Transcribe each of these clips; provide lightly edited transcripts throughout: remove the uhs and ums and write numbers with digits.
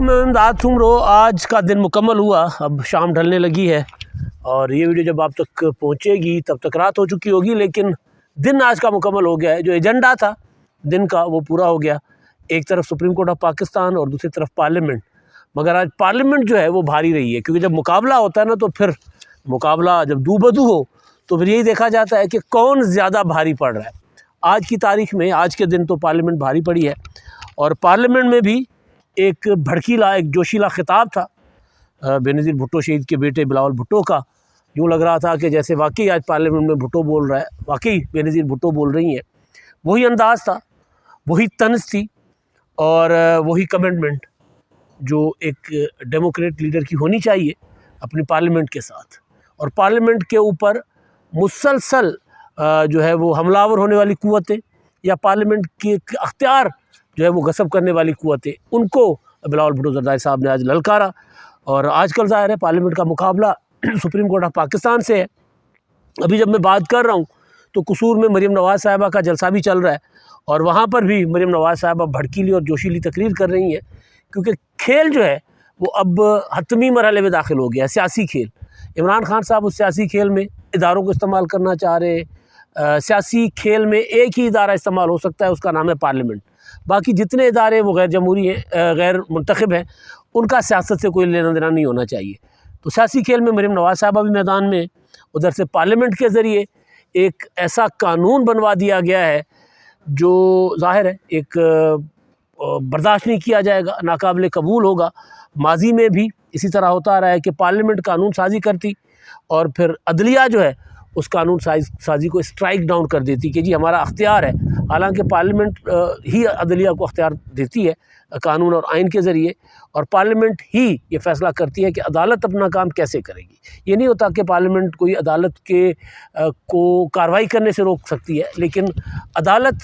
علیکم، میں امداد سمرو۔ آج کا دن مکمل ہوا، اب شام ڈھلنے لگی ہے اور یہ ویڈیو جب آپ تک پہنچے گی تب تک رات ہو چکی ہوگی، لیکن دن آج کا مکمل ہو گیا ہے۔ جو ایجنڈا تھا دن کا وہ پورا ہو گیا، ایک طرف سپریم کورٹ آف پاکستان اور دوسری طرف پارلیمنٹ۔ مگر آج پارلیمنٹ جو ہے وہ بھاری رہی ہے، کیونکہ جب مقابلہ ہوتا ہے نا تو پھر مقابلہ جب دو بدو ہو تو پھر یہی دیکھا جاتا ہے کہ کون زیادہ بھاری پڑ رہا ہے۔ آج کی تاریخ میں آج کے دن تو پارلیمنٹ بھاری پڑی ہے، اور پارلیمنٹ میں بھی ایک بھڑکیلا، ایک جوشیلا خطاب تھا بینظیر بھٹو شہید کے بیٹے بلاول بھٹو کا۔ یوں لگ رہا تھا کہ جیسے واقعی آج پارلیمنٹ میں بھٹو بول رہا ہے، واقعی بینظیر بھٹو بول رہی ہیں۔ وہی انداز تھا، وہی طنز تھی، اور وہی کمٹمنٹ جو ایک ڈیموکریٹ لیڈر کی ہونی چاہیے اپنی پارلیمنٹ کے ساتھ، اور پارلیمنٹ کے اوپر مسلسل جو ہے وہ حملہ آور ہونے والی قوتیں یا پارلیمنٹ کے اختیار جو ہے وہ غصب کرنے والی قوتیں، ان کو بلاول بھٹو زرداری صاحب نے آج للکارا۔ اور آج کل ظاہر ہے پارلیمنٹ کا مقابلہ سپریم کورٹ آف پاکستان سے ہے۔ ابھی جب میں بات کر رہا ہوں تو قصور میں مریم نواز صاحبہ کا جلسہ بھی چل رہا ہے، اور وہاں پر بھی مریم نواز صاحبہ بھڑکیلی اور جوشیلی تقریر کر رہی ہیں، کیونکہ کھیل جو ہے وہ اب حتمی مرحلے میں داخل ہو گیا ہے، سیاسی کھیل۔ عمران خان صاحب اس سیاسی کھیل میں اداروں کو استعمال کرنا چاہ رہے ہیں۔ سیاسی کھیل میں ایک ہی ادارہ استعمال ہو سکتا ہے، اس کا نام ہے پارلیمنٹ۔ باقی جتنے ادارے وہ غیر جمہوری ہیں، غیر منتخب ہیں، ان کا سیاست سے کوئی لینا دینا نہیں ہونا چاہیے۔ تو سیاسی کھیل میں مریم نواز صاحبہ بھی میدان میں، ادھر سے پارلیمنٹ کے ذریعے ایک ایسا قانون بنوا دیا گیا ہے جو ظاہر ہے ایک برداشت نہیں کیا جائے گا، ناقابل قبول ہوگا۔ ماضی میں بھی اسی طرح ہوتا آ رہا ہے کہ پارلیمنٹ قانون سازی کرتی اور پھر عدلیہ جو ہے اس قانون سازی کو اسٹرائک ڈاؤن کر دیتی کہ جی ہمارا اختیار ہے، حالانکہ پارلیمنٹ ہی عدلیہ کو اختیار دیتی ہے قانون اور آئین کے ذریعے، اور پارلیمنٹ ہی یہ فیصلہ کرتی ہے کہ عدالت اپنا کام کیسے کرے گی۔ یہ نہیں ہوتا کہ پارلیمنٹ کوئی عدالت کے کو کارروائی کرنے سے روک سکتی ہے، لیکن عدالت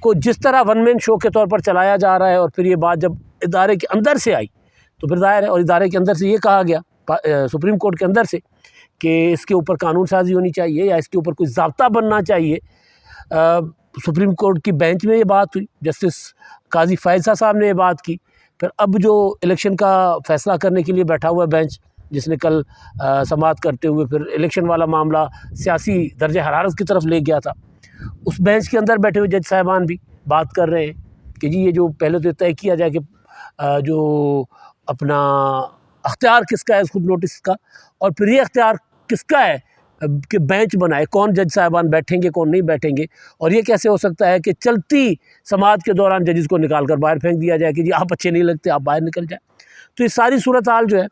کو جس طرح ون مین شو کے طور پر چلایا جا رہا ہے، اور پھر یہ بات جب ادارے کے اندر سے آئی تو پھر ظاہر ہے، اور ادارے کے اندر سے یہ کہا گیا سپریم کورٹ کے اندر سے کہ اس کے اوپر قانون سازی ہونی چاہیے یا اس کے اوپر کوئی ضابطہ بننا چاہیے۔ سپریم کورٹ کی بینچ میں یہ بات ہوئی، جسٹس قاضی فائزہ صاحب نے یہ بات کی۔ پھر اب جو الیکشن کا فیصلہ کرنے کے لیے بیٹھا ہوا ہے بینچ، جس نے کل سماعت کرتے ہوئے پھر الیکشن والا معاملہ سیاسی درجہ حرارت کی طرف لے گیا تھا، اس بینچ کے اندر بیٹھے ہوئے جج صاحبان بھی بات کر رہے ہیں کہ جی یہ جو پہلے تو طے کیا جائے کہ جو اپنا اختیار کس کا ہے اس خود نوٹس کا، اور پھر یہ اختیار کس کا ہے کہ بینچ بنائے، کون جج صاحبان بیٹھیں گے کون نہیں بیٹھیں گے۔ اور یہ کیسے ہو سکتا ہے کہ چلتی سماعت کے دوران ججز کو نکال کر باہر پھینک دیا جائے کہ جی آپ اچھے نہیں لگتے، آپ باہر نکل جائیں۔ تو یہ ساری صورتحال جو ہے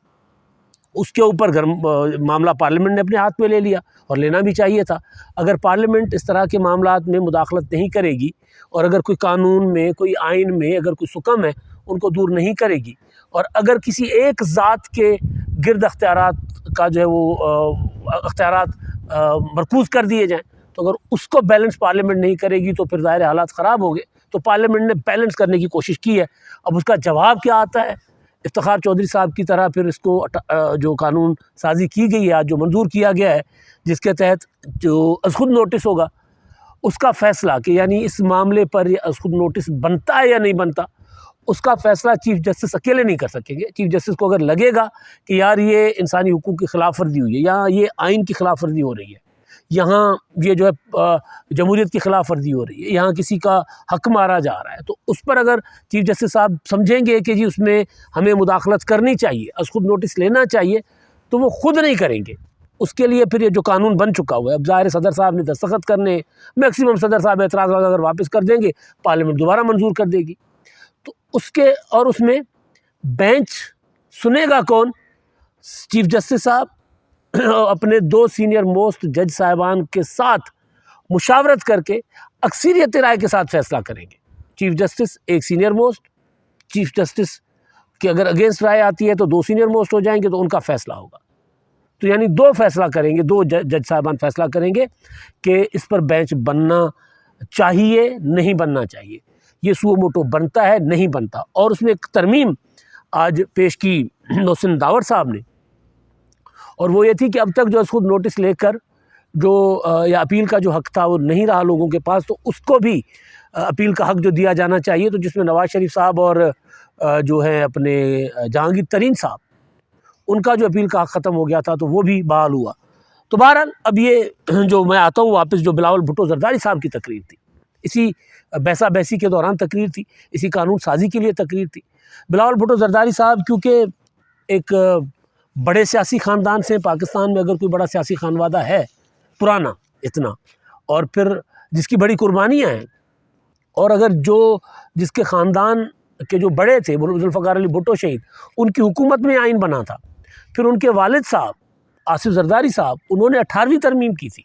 اس کے اوپر معاملہ پارلیمنٹ نے اپنے ہاتھ میں لے لیا، اور لینا بھی چاہیے تھا۔ اگر پارلیمنٹ اس طرح کے معاملات میں مداخلت نہیں کرے گی، اور اگر کوئی قانون میں، کوئی آئین میں اگر کوئی سکم ہے ان کو دور نہیں کرے گی، اور اگر کسی ایک ذات کے گرد اختیارات کا جو ہے وہ اختیارات مرکوز کر دیے جائیں، تو اگر اس کو بیلنس پارلیمنٹ نہیں کرے گی تو پھر ظاہر حالات خراب ہو گئے۔ تو پارلیمنٹ نے بیلنس کرنے کی کوشش کی ہے۔ اب اس کا جواب کیا آتا ہے؟ افتخار چودھری صاحب کی طرح پھر اس کو جو قانون سازی کی گئی ہے آج، جو منظور کیا گیا ہے، جس کے تحت جو از خود نوٹس ہوگا اس کا فیصلہ کہ یعنی اس معاملے پر یہ از خود نوٹس بنتا ہے یا نہیں بنتا، اس کا فیصلہ چیف جسٹس اکیلے نہیں کر سکیں گے۔ چیف جسٹس کو اگر لگے گا کہ یار یہ انسانی حقوق کی خلاف ورزی ہوئی ہے، یا یہ آئین کی خلاف ورزی ہو رہی ہے، یہاں یہ جو ہے جمہوریت کی خلاف ورزی ہو رہی ہے، یہاں کسی کا حق مارا جا رہا ہے، تو اس پر اگر چیف جسٹس صاحب سمجھیں گے کہ جی اس میں ہمیں مداخلت کرنی چاہیے، از خود نوٹس لینا چاہیے، تو وہ خود نہیں کریں گے۔ اس کے لیے پھر یہ جو قانون بن چکا ہوا ہے، اب ظاہر صدر صاحب نے دستخط کرنے، میکسیمم صدر صاحب اعتراضات اگر واپس کر دیں گے پارلیمنٹ دوبارہ منظور کر دے گی، تو اس کے اور اس میں بینچ سنے گا کون؟ چیف جسٹس صاحب اپنے دو سینئر موسٹ جج صاحبان کے ساتھ مشاورت کر کے اکثریت رائے کے ساتھ فیصلہ کریں گے۔ چیف جسٹس ایک سینئر موسٹ، چیف جسٹس کہ اگر اگینسٹ رائے آتی ہے تو دو سینئر موسٹ ہو جائیں گے، تو ان کا فیصلہ ہوگا۔ تو یعنی دو فیصلہ کریں گے، دو جج صاحبان فیصلہ کریں گے کہ اس پر بینچ بننا چاہیے نہیں بننا چاہیے، یہ سو موٹو بنتا ہے نہیں بنتا۔ اور اس میں ایک ترمیم آج پیش کی محسن داور صاحب نے، اور وہ یہ تھی کہ اب تک جو خود نوٹس لے کر جو یا اپیل کا جو حق تھا وہ نہیں رہا لوگوں کے پاس، تو اس کو بھی اپیل کا حق جو دیا جانا چاہیے، تو جس میں نواز شریف صاحب اور جو ہیں اپنے جہانگیر ترین صاحب، ان کا جو اپیل کا حق ختم ہو گیا تھا تو وہ بھی بحال ہوا۔ تو بہرحال اب یہ جو میں آتا ہوں واپس، جو بلاول بھٹو زرداری صاحب کی تقریر تھی، اسی بحثہ بحثی کے دوران تقریر تھی، اسی قانون سازی کے لیے تقریر تھی۔ بلاول بھٹو زرداری صاحب کیونکہ ایک بڑے سیاسی خاندان سے، پاکستان میں اگر کوئی بڑا سیاسی خانوادہ ہے پرانا اتنا، اور پھر جس کی بڑی قربانیاں ہیں، اور اگر جس کے خاندان کے جو بڑے تھے ذوالفقار علی بھٹو شہید، ان کی حکومت میں آئین بنا تھا، پھر ان کے والد صاحب آصف زرداری صاحب، انہوں نے 18ویں ترمیم کی تھی،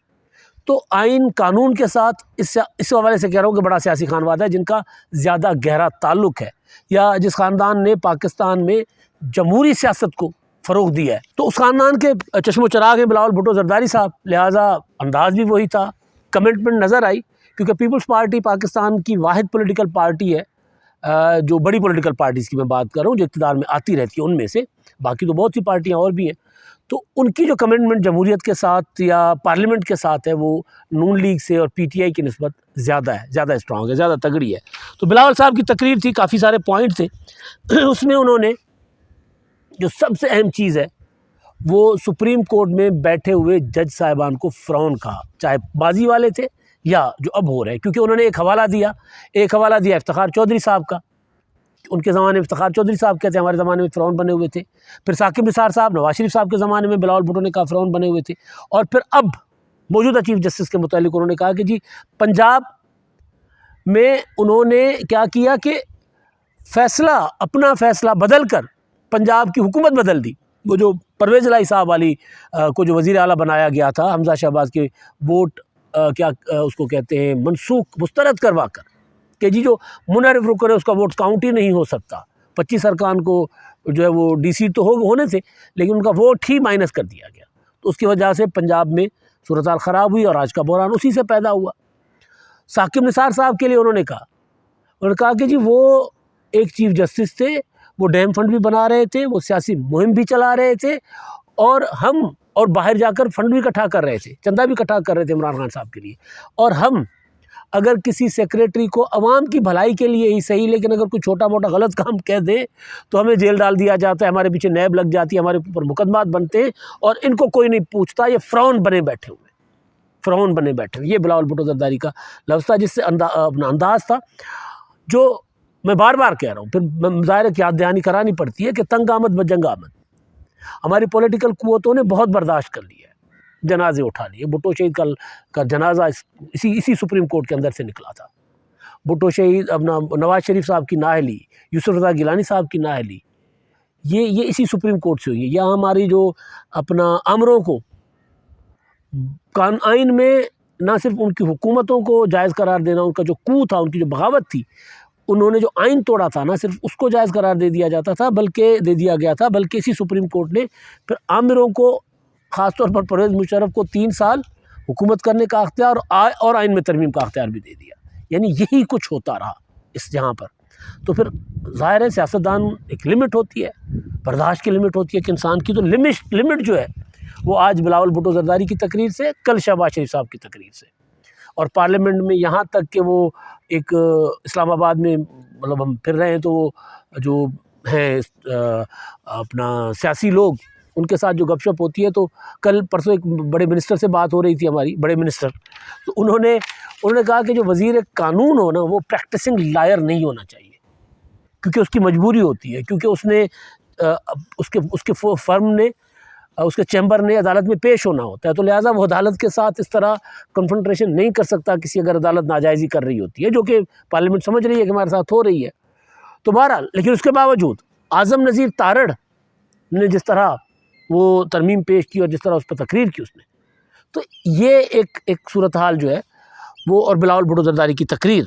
تو آئین قانون کے ساتھ اس حوالے سے کہہ رہا ہوں کہ بڑا سیاسی خانوادہ ہے جن کا زیادہ گہرا تعلق ہے، یا جس خاندان نے پاکستان میں جمہوری سیاست کو فروغ دیا ہے، تو اس خاندان کے چشم و چراغ ہیں بلاول بھٹو زرداری صاحب، لہٰذا انداز بھی وہی تھا، کمٹمنٹ نظر آئی، کیونکہ پیپلز پارٹی پاکستان کی واحد پولیٹیکل پارٹی ہے، جو بڑی پولیٹیکل پارٹیز کی میں بات کر رہا ہوں جو اقتدار میں آتی رہتی ہے، ان میں سے، باقی تو بہت سی پارٹیاں اور بھی ہیں، تو ان کی جو کمٹمنٹ جمہوریت کے ساتھ یا پارلیمنٹ کے ساتھ ہے وہ نون لیگ سے اور پی ٹی آئی کی نسبت زیادہ ہے، زیادہ اسٹرانگ ہے، زیادہ تگڑی ہے۔ تو بلاول صاحب کی تقریر تھی، کافی سارے پوائنٹ تھے، اس میں انہوں نے جو سب سے اہم چیز ہے وہ سپریم کورٹ میں بیٹھے ہوئے جج صاحبان کو فرعون کہا، چاہے ماضی والے تھے یا جو اب ہو رہے ہیں، کیونکہ انہوں نے ایک حوالہ دیا افتخار چودھری صاحب کا، ان کے زمانے میں افتخار چودھری صاحب کہتے ہیں ہمارے زمانے میں فرعون بنے ہوئے تھے، پھر ثاقب نثار صاحب نواز شریف صاحب کے زمانے میں بلاول بھٹو نے کہا فرعون بنے ہوئے تھے، اور پھر اب موجودہ چیف جسٹس کے متعلق انہوں نے کہا کہ جی پنجاب میں انہوں نے کیا کیا کہ اپنا فیصلہ بدل کر پنجاب کی حکومت بدل دی، وہ جو پرویز الہی صاحب والی کو جو وزیر اعلیٰ بنایا گیا تھا حمزہ شہباز کے ووٹ کیا اس کو کہتے ہیں مسترد کروا کر کہ جی جو منحرف رک کرے اس کا ووٹ کاؤنٹ ہی نہیں ہو سکتا، 25 ارکان کو جو ہے وہ ڈی سی تو ہونے تھے لیکن ان کا ووٹ ہی مائنس کر دیا گیا، تو اس کی وجہ سے پنجاب میں صورتحال خراب ہوئی اور آج کا بحران اسی سے پیدا ہوا۔ ثاقب نثار صاحب کے لیے انہوں نے کہا کہ جی وہ ایک چیف جسٹس تھے، وہ ڈیم فنڈ بھی بنا رہے تھے، وہ سیاسی مہم بھی چلا رہے تھے، اور باہر جا کر فنڈ بھی اکٹھا کر رہے تھے، چندہ بھی اکٹھا کر رہے تھے عمران خان صاحب کے لیے، اور ہم اگر کسی سیکریٹری کو عوام کی بھلائی کے لیے ہی صحیح لیکن اگر کوئی چھوٹا موٹا غلط کام کہہ دیں تو ہمیں جیل ڈال دیا جاتا ہے، ہمارے پیچھے نیب لگ جاتی ہے، ہمارے اوپر مقدمات بنتے ہیں اور ان کو کوئی نہیں پوچھتا، یہ فرعون بنے بیٹھے ہوئے۔ یہ بلاول بھٹو زرداری کا لفظ تھا، جس سے اپنا انداز تھا، جو میں بار بار کہہ رہا ہوں، پھر ظاہر ہے کہ یاد دہانی کرانی پڑتی ہے کہ تنگ آمد بجنگ آمد، ہماری پولیٹیکل قوتوں نے بہت برداشت کر لیا ہے، جنازے اٹھا لیے، بھٹو شہید کا جنازہ اسی سپریم کورٹ کے اندر سے نکلا تھا، بھٹو شہید اپنا نواز شریف صاحب کی نااہلی، یوسف رضا گیلانی صاحب کی نااہلی، یہ اسی سپریم کورٹ سے ہوئی ہے۔ یا ہماری جو اپنا آمروں کو آئین میں نہ صرف ان کی حکومتوں کو جائز قرار دینا، ان کا جو کو تھا، ان کی جو بغاوت تھی، انہوں نے جو آئین توڑا تھا، نہ صرف اس کو جائز قرار دے دیا گیا تھا بلکہ اسی سپریم کورٹ نے پھر آمروں کو، خاص طور پر پرویز مشرف کو 3 سال حکومت کرنے کا اختیار اور آئین میں ترمیم کا اختیار بھی دے دیا، یعنی یہی کچھ ہوتا رہا اس جہاں پر۔ تو پھر ظاہر ہے سیاستدان ایک لمٹ ہوتی ہے، برداشت کی لمٹ ہوتی ہے کہ انسان کی، تو لمٹ جو ہے وہ آج بلاول بھٹو زرداری کی تقریر سے، کل شہباز شریف صاحب کی تقریر سے، اور پارلیمنٹ میں یہاں تک کہ وہ ایک اسلام آباد میں مطلب ہم پھر رہے ہیں تو وہ جو ہیں اپنا سیاسی لوگ، ان کے ساتھ جو گپ شپ ہوتی ہے، تو کل پرسوں ایک بڑے منسٹر سے بات ہو رہی تھی ہماری، بڑے منسٹر، تو انہوں نے کہا کہ جو وزیر قانون ہو نا وہ پریکٹسنگ لائر نہیں ہونا چاہیے، کیونکہ اس کی مجبوری ہوتی ہے، کیونکہ اس کے فرم نے، اس کے چیمبر نے عدالت میں پیش ہونا ہوتا ہے، تو لہٰذا وہ عدالت کے ساتھ اس طرح کنفرنٹریشن نہیں کر سکتا کسی اگر عدالت ناجائزی کر رہی ہوتی ہے، جو کہ پارلیمنٹ سمجھ رہی ہے کہ ہمارے ساتھ ہو رہی ہے۔ تو بہرحال لیکن اس کے باوجود اعظم نذیر تارڑ نے جس طرح وہ ترمیم پیش کی اور جس طرح اس پر تقریر کی اس نے، تو یہ ایک صورتحال جو ہے وہ، اور بلاول بھٹو زرداری کی تقریر،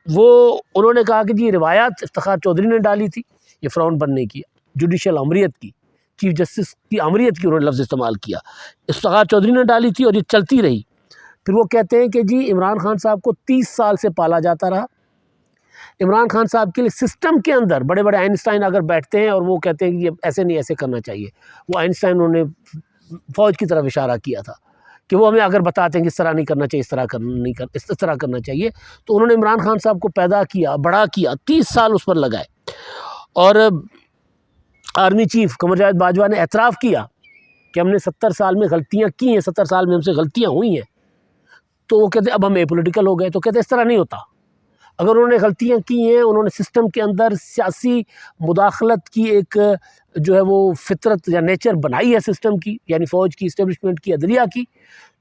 وہ انہوں نے کہا کہ جی روایات افتخار چودھری نے ڈالی تھی یہ فرعون بننے کی، جوڈیشل امریت کی، چیف جسٹس کی امریت کی انہوں نے لفظ استعمال کیا، افتخار چودھری نے ڈالی تھی اور یہ چلتی رہی۔ پھر وہ کہتے ہیں کہ جی عمران خان صاحب کو 30 سال سے پالا جاتا رہا، عمران خان صاحب کے لیے سسٹم کے اندر بڑے بڑے آئنسٹائن اگر بیٹھتے ہیں اور وہ کہتے ہیں کہ یہ ایسے نہیں، ایسے کرنا چاہیے، وہ آئنسٹائن انہوں نے فوج کی طرف اشارہ کیا تھا کہ وہ ہمیں اگر بتاتے ہیں کہ اس طرح نہیں کرنا چاہیے، اس طرح کرنا چاہیے، تو انہوں نے عمران خان صاحب کو پیدا کیا، بڑا کیا، 30 سال اس پر لگائے، اور آرمی چیف قمر جاوید باجوہ نے اعتراف کیا کہ ہم نے 70 سال میں غلطیاں کی ہیں، 70 سال میں ہم سے غلطیاں ہوئی ہیں، تو وہ کہتے ہیں اب ہم پولیٹیکل ہو گئے. تو کہتے ہیں اس طرح نہیں ہوتا. اگر انہوں نے غلطیاں کی ہیں، انہوں نے سسٹم کے اندر سیاسی مداخلت کی ایک جو ہے وہ فطرت یا نیچر بنائی ہے سسٹم کی، یعنی فوج کی، اسٹیبلشمنٹ کی، عدلیہ کی،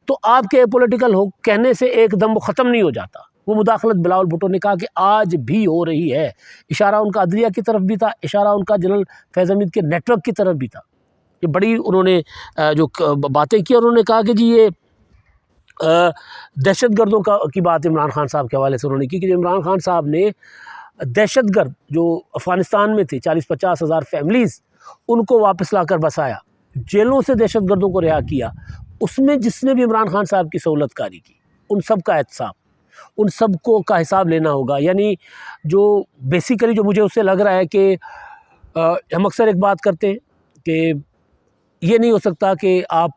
تو آپ کے پولیٹیکل ہو کہنے سے ایک دم وہ ختم نہیں ہو جاتا. وہ مداخلت بلاول بھٹو نے کہا کہ آج بھی ہو رہی ہے. اشارہ ان کا عدلیہ کی طرف بھی تھا، اشارہ ان کا جنرل فیض حمید کے نیٹ ورک کی طرف بھی تھا. یہ بڑی انہوں نے جو باتیں کی، اور انہوں نے کہا کہ جی یہ دہشت گردوں کی بات عمران خان صاحب کے حوالے سے انہوں نے کی کہ عمران خان صاحب نے دہشت گرد جو افغانستان میں تھے 40-50 ہزار فیملیز، ان کو واپس لا کر بسایا، جیلوں سے دہشت گردوں کو رہا کیا. اس میں جس نے بھی عمران خان صاحب کی سہولت کاری کی، ان سب کا احتساب، ان سب کو کا حساب لینا ہوگا. یعنی جو بیسیکلی جو مجھے اس سے لگ رہا ہے کہ ہم اکثر ایک بات کرتے ہیں کہ یہ نہیں ہو سکتا کہ آپ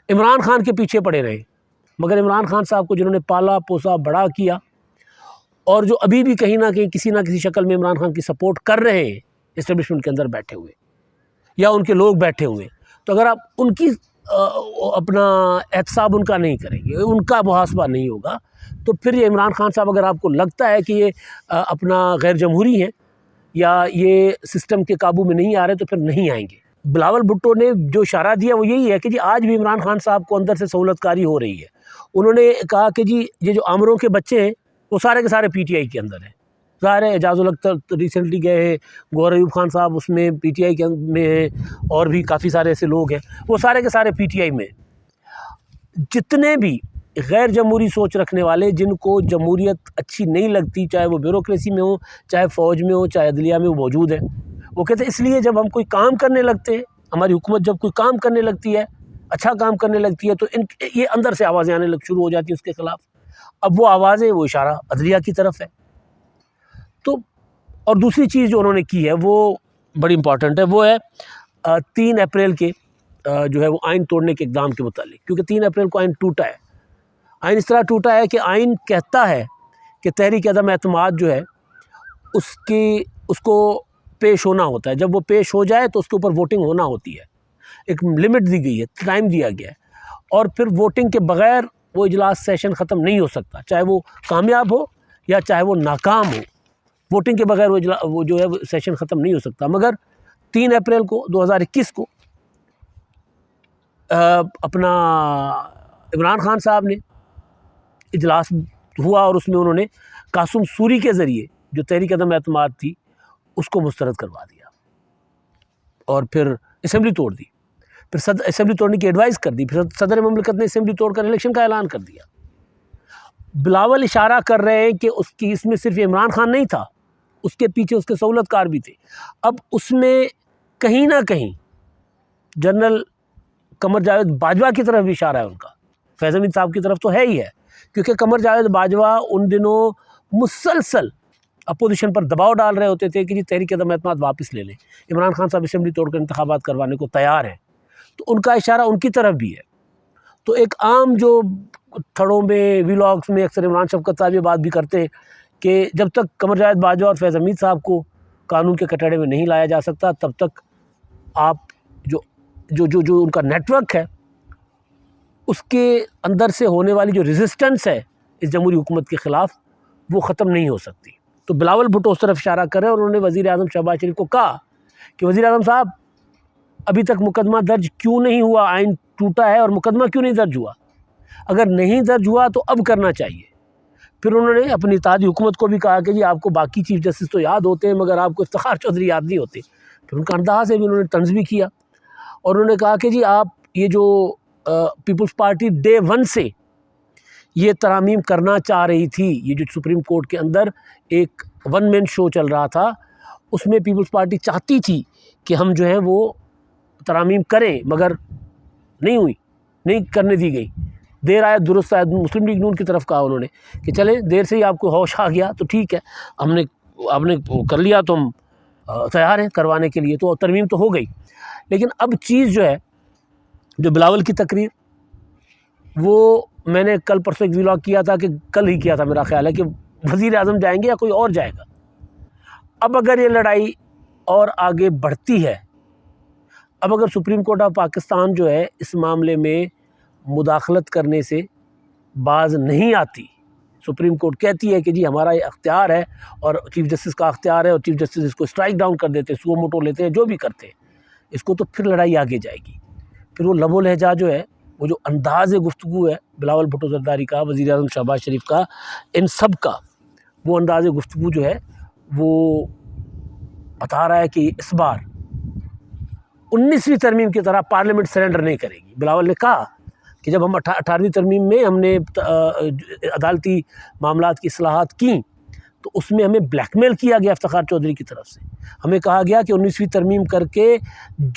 عمران خان کے پیچھے پڑے رہیں، مگر عمران خان صاحب کو جنہوں نے پالا پوسا بڑا کیا، اور جو ابھی بھی کہیں نہ کہیں کسی نہ کسی شکل میں عمران خان کی سپورٹ کر رہے ہیں اسٹیبلشمنٹ کے اندر بیٹھے ہوئے یا ان کے لوگ بیٹھے ہوئے، تو اگر آپ ان کی اپنا احتساب ان کا نہیں کریں گے، ان کا محاسبہ نہیں ہوگا، تو پھر یہ عمران خان صاحب اگر آپ کو لگتا ہے کہ یہ اپنا غیر جمہوری ہیں یا یہ سسٹم کے قابو میں نہیں آ رہے، تو پھر نہیں آئیں گے. بلاول بھٹو نے جو اشارہ دیا وہ یہی ہے کہ جی آج بھی عمران خان صاحب کو اندر سے سہولت کاری ہو رہی ہے. انہوں نے کہا کہ جی یہ جو آمروں کے بچے ہیں وہ سارے کے سارے پی ٹی آئی کے اندر ہیں. ظاہر ہے اعجاز الحق ریسنٹلی گئے ہیں، گوہر ایوب خان صاحب اس میں پی ٹی آئی میں ہیں، اور بھی کافی سارے ایسے لوگ ہیں، وہ سارے کے سارے پی ٹی آئی میں. جتنے بھی غیر جمہوری سوچ رکھنے والے جن کو جمہوریت اچھی نہیں لگتی، چاہے وہ بیوروکریسی میں ہو، چاہے فوج میں ہو، چاہے عدلیہ میں، وہ موجود ہیں. وہ کہتے ہیں اس لیے جب ہم کوئی کام کرنے لگتے ہیں، ہماری حکومت جب کوئی کام کرنے لگتی ہے، اچھا کام کرنے لگتی ہے، تو یہ اندر سے آوازیں آنے شروع ہو جاتی ہیں اس کے خلاف. اب وہ آوازیں، وہ اشارہ عدلیہ کی طرف ہے. تو اور دوسری چیز جو انہوں نے کی ہے وہ بڑی امپورٹنٹ ہے، وہ ہے 3 اپریل کے جو ہے وہ آئین توڑنے کے اقدام کے متعلق. کیونکہ 3 اپریل کو آئین ٹوٹا ہے. آئین اس طرح ٹوٹا ہے کہ آئین کہتا ہے کہ تحریک عدم اعتماد جو ہے اس کو پیش ہونا ہوتا ہے. جب وہ پیش ہو جائے تو اس کے اوپر ووٹنگ ہونا ہوتی ہے. ایک لمٹ دی گئی ہے، ٹائم دیا گیا ہے، اور پھر ووٹنگ کے بغیر وہ اجلاس سیشن ختم نہیں ہو سکتا، چاہے وہ کامیاب ہو یا چاہے وہ ناکام ہو. ووٹنگ کے بغیر وہ جو ہے سیشن ختم نہیں ہو سکتا. مگر 3 اپریل کو 2021 کو اپنا عمران خان صاحب نے اجلاس ہوا، اور اس میں انہوں نے قاسم سوری کے ذریعے جو تحریک عدم اعتماد تھی اس کو مسترد کروا دیا، اور پھر اسمبلی توڑ دی. پھر اسمبلی توڑنے کی ایڈوائز کر دی. پھر صدر مملکت نے اسمبلی توڑ کر الیکشن کا اعلان کر دیا. بلاول اشارہ کر رہے ہیں کہ اس میں صرف عمران خان نہیں تھا، اس کے پیچھے اس کے سہولت کار بھی تھے. اب اس میں کہیں نہ کہیں جنرل قمر جاوید باجوہ کی طرف بھی اشارہ ہے ان کا. فیض حمید صاحب کی طرف تو ہے ہی ہے، کیونکہ قمر جاوید باجوہ ان دنوں مسلسل اپوزیشن پر دباؤ ڈال رہے ہوتے تھے کہ جی تحریک عدم اعتماد واپس لے لیں، عمران خان صاحب اسمبلی توڑ کر انتخابات کروانے کو تیار ہیں. تو ان کا اشارہ ان کی طرف بھی ہے. تو ایک عام جو تھڑوں میں ویلاگس میں اکثر عمران شفقت صاحب یہ بات بھی کرتے ہیں کہ جب تک قمر جاوید باجوہ اور فیض حمید صاحب کو قانون کے کٹڑے میں نہیں لایا جا سکتا، تب تک آپ جو ان کا نیٹ ورک ہے اس کے اندر سے ہونے والی جو ریزسٹنس ہے اس جمہوری حکومت کے خلاف، وہ ختم نہیں ہو سکتی. تو بلاول بھٹو اس طرف اشارہ کر رہے ہیں، اور انہوں نے وزیر اعظم شہباز شریف کو کہا کہ وزیر اعظم صاحب ابھی تک مقدمہ درج کیوں نہیں ہوا؟ آئین ٹوٹا ہے اور مقدمہ کیوں نہیں درج ہوا؟ اگر نہیں درج ہوا تو اب کرنا چاہیے. پھر انہوں نے اپنی اتحادی حکومت کو بھی کہا کہ جی آپ کو باقی چیف جسٹس تو یاد ہوتے ہیں مگر آپ کو افتخار چودھری یاد نہیں ہوتے. پھر ان کا انداز سے بھی انہوں نے طنز بھی کیا، اور انہوں نے کہا کہ جی آپ یہ جو پیپلز پارٹی ڈے 1 سے یہ ترامیم کرنا چاہ رہی تھی، یہ جو سپریم کورٹ کے اندر ایک 1 مین شو چل رہا تھا، اس میں پیپلز پارٹی چاہتی تھی کہ ہم جو ہے وہ ترامیم کریں، مگر نہیں ہوئی، نہیں کرنے دی گئی. دیر آئے درست آئے. مسلم لیگ نون کی طرف کہا انہوں نے کہ چلیں دیر سے ہی آپ کو ہوش آ گیا تو ٹھیک ہے، آپ نے کر لیا تو ہم تیار ہیں کروانے کے لیے. تو ترمیم تو ہو گئی. لیکن اب چیز جو ہے، جو بلاول کی تقریر، وہ میں نے کل پرسوں ایک ویلاگ کیا تھا، کہ کل ہی کیا تھا میرا خیال ہے، کہ وزیر اعظم جائیں گے یا کوئی اور جائے گا. اب اگر یہ لڑائی اور آگے بڑھتی ہے۔ اب اگر سپریم کورٹ آف پاکستان جو ہے اس معاملے میں مداخلت کرنے سے باز نہیں آتی، سپریم کورٹ کہتی ہے کہ جی ہمارا یہ اختیار ہے اور چیف جسٹس کا اختیار ہے اور چیف جسٹس اس کو اسٹرائک ڈاؤن کر دیتے ہیں، سو موٹو لیتے ہیں، جو بھی کرتے ہیں اس کو، تو پھر لڑائی آگے جائے گی۔ پھر وہ لب و لہجہ جو ہے، وہ جو انداز گفتگو ہے بلاول بھٹو زرداری کا، وزیر اعظم شہباز شریف کا، ان سب کا وہ انداز گفتگو جو ہے وہ بتا رہا ہے کہ اس بار 19ویں ترمیم کی طرح پارلیمنٹ سرنڈر نہیں کرے گی۔ بلاول نے کہا کہ جب ہم 18ویں ترمیم میں ہم نے عدالتی معاملات کی اصلاحات کیں تو اس میں ہمیں بلیک میل کیا گیا افتخار چودھری کی طرف سے، ہمیں کہا گیا کہ 19ویں ترمیم کر کے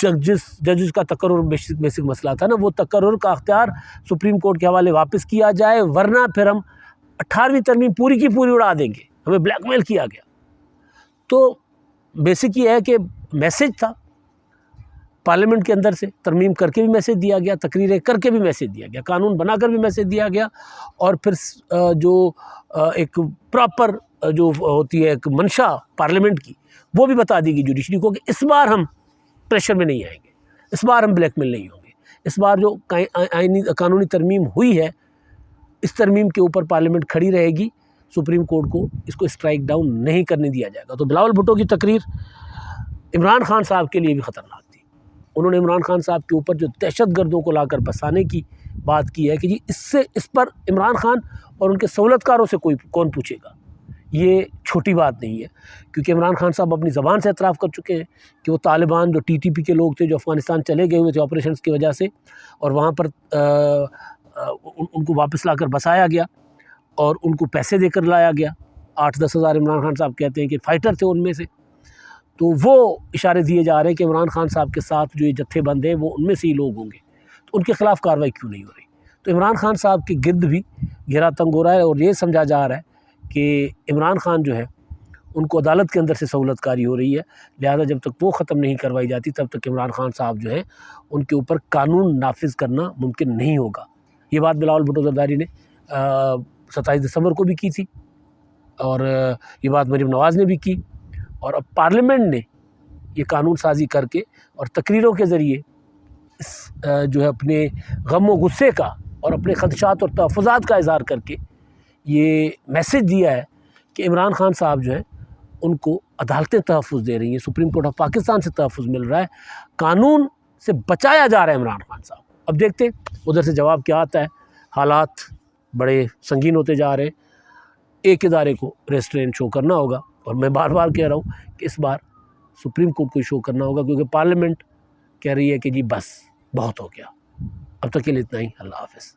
ججز کا تقرر بیسک مسئلہ تھا نا، وہ تقرر کا اختیار سپریم کورٹ کے حوالے واپس کیا جائے، ورنہ پھر ہم 18ویں ترمیم پوری کی پوری اڑا دیں گے، ہمیں بلیک میل کیا گیا۔ تو بیسک یہ ہے کہ میسج تھا پارلیمنٹ کے اندر سے، ترمیم کر کے بھی میسج دیا گیا، تقریریں کر کے بھی میسج دیا گیا، قانون بنا کر بھی میسج دیا گیا، اور پھر جو ایک پراپر جو ہوتی ہے ایک منشا پارلیمنٹ کی وہ بھی بتا دی گئی جوڈیشری کو کہ اس بار ہم پریشر میں نہیں آئیں گے، اس بار ہم بلیک میل نہیں ہوں گے، اس بار جو آئینی قانونی ترمیم ہوئی ہے اس ترمیم کے اوپر پارلیمنٹ کھڑی رہے گی، سپریم کورٹ کو اس کو اسٹرائک ڈاؤن نہیں کرنے دیا جائے گا۔ تو بلاول بھٹو کی تقریر عمران خان صاحب کے لیے بھی خطرناک تھی۔ انہوں نے عمران خان صاحب کے اوپر جو دہشت گردوں کو لا کر بسانے کی بات کی ہے کہ جی اس پر عمران خان اور ان کے سہولت کاروں سے کون پوچھے گا، یہ چھوٹی بات نہیں ہے، کیونکہ عمران خان صاحب اپنی زبان سے اعتراف کر چکے ہیں کہ وہ طالبان جو ٹی ٹی پی کے لوگ تھے جو افغانستان چلے گئے ہوئے تھے آپریشنز کی وجہ سے، اور وہاں پر ان کو واپس لا کر بسایا گیا اور ان کو پیسے دے کر لایا گیا، 8-10 ہزار عمران خان صاحب کہتے ہیں کہ فائٹر تھے ان میں سے، تو وہ اشارے دیے جا رہے ہیں کہ عمران خان صاحب کے ساتھ جو یہ جتھے بند ہیں وہ ان میں سے ہی لوگ ہوں گے، تو ان کے خلاف کارروائی کیوں نہیں ہو رہی؟ تو عمران خان صاحب کے گرد بھی گھیرا تنگ ہو رہا ہے، اور یہ سمجھا جا رہا ہے کہ عمران خان جو ہے ان کو عدالت کے اندر سے سہولت کاری ہو رہی ہے، لہذا جب تک وہ ختم نہیں کروائی جاتی تب تک عمران خان صاحب جو ہیں ان کے اوپر قانون نافذ کرنا ممکن نہیں ہوگا۔ یہ بات بلاول بھٹو زرداری نے 27 دسمبر کو بھی کی تھی، اور یہ بات مریم نواز نے بھی کی، اور اب پارلیمنٹ نے یہ قانون سازی کر کے اور تقریروں کے ذریعے اس جو ہے اپنے غم و غصے کا اور اپنے خدشات اور تحفظات کا اظہار کر کے یہ میسج دیا ہے کہ عمران خان صاحب جو ہیں ان کو عدالتیں تحفظ دے رہی ہیں، سپریم کورٹ آف پاکستان سے تحفظ مل رہا ہے، قانون سے بچایا جا رہا ہے عمران خان صاحب۔ اب دیکھتے ہیں ادھر سے جواب کیا آتا ہے، حالات بڑے سنگین ہوتے جا رہے ہیں، ایک ادارے کو ریسٹرین شو کرنا ہوگا، اور میں بار بار کہہ رہا ہوں کہ اس بار سپریم کورٹ کو شو کرنا ہوگا، کیونکہ پارلیمنٹ کہہ رہی ہے کہ جی بس بہت ہو گیا۔ اب تک کے لیے اتنا ہی، اللہ حافظ۔